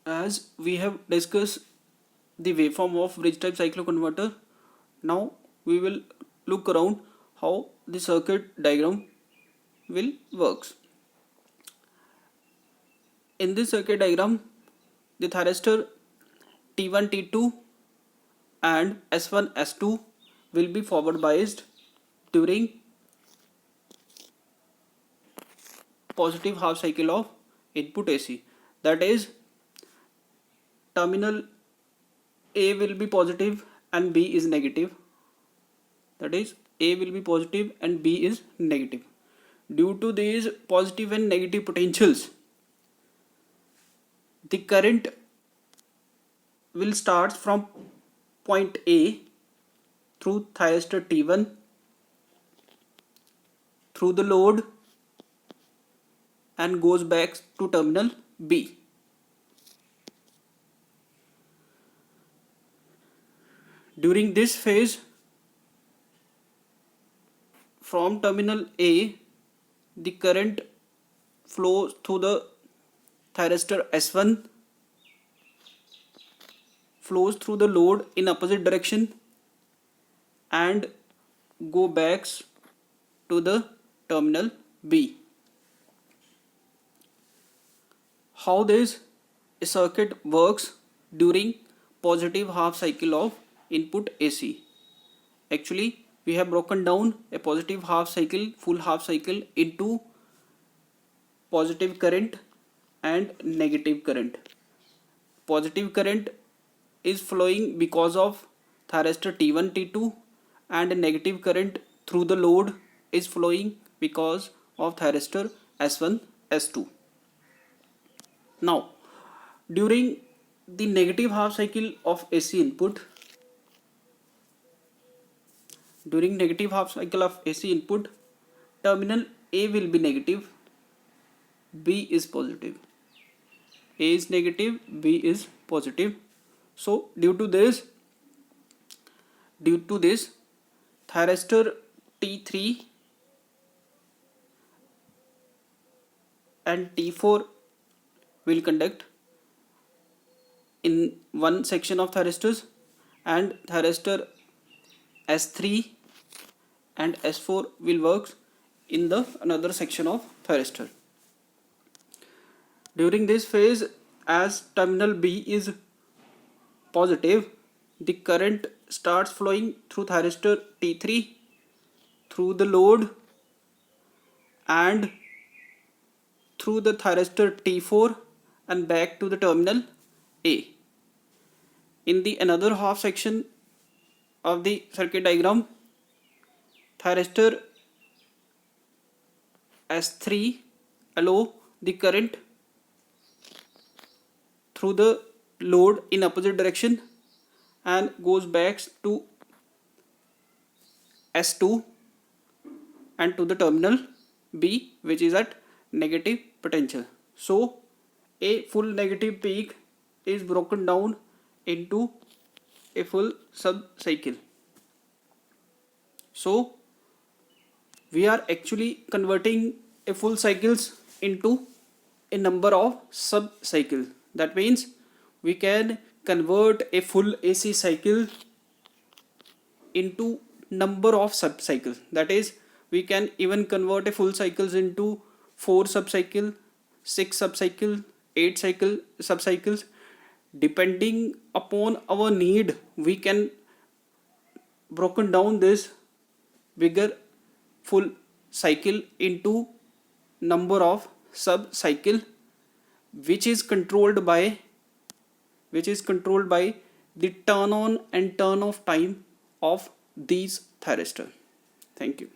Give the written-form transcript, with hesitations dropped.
As we have discussed the waveform of bridge type cycloconverter, now we will look around how the circuit diagram will works. In this circuit diagram, the thyristor T1, T2 and S1, S2 will be forward biased during positive half cycle of input AC. That is, terminal A will be positive and B is negative. That is, A will be positive and B is negative. Due to these positive and negative potentials, the current will start from point A through thyristor T1 through the load and goes back to terminal B. During this phase, from terminal A, the current flows through the thyristor S1, flows through the load in opposite direction and go back to the terminal B. How this circuit works during positive half cycle of input AC? Actually, we have broken down a positive half cycle, full half cycle into positive current and negative current. Positive current is flowing because of thyristor T1, T2, and negative current through the load is flowing because of thyristor S1, S2. Now, during the negative half cycle of AC input, terminal A will be negative, B is positive. A is negative, B is positive. So due to this thyristor T3 and T4 will conduct in one section of thyristors, and thyristor S3 and S4 will work in the another section of thyristor. During this phase, as terminal B is positive, the current starts flowing through thyristor T3 through the load and through the thyristor T4 and back to the terminal A. In the another half section of the circuit diagram, thyristor S3 allow the current through the load in opposite direction and goes back to S2 and to the terminal B, which is at negative potential. So a full negative peak is broken down into a full sub cycle. So we are actually converting a full cycles into a number of sub cycles. That means we can convert a full AC cycle into number of sub cycles. That is, we can even convert a full cycles into 4 sub cycle, 6 sub cycle, 8 sub cycles. Depending upon our need, we can broken down this bigger full cycle into number of sub cycle, which is controlled by the turn on and turn off time of these thyristors. Thank you.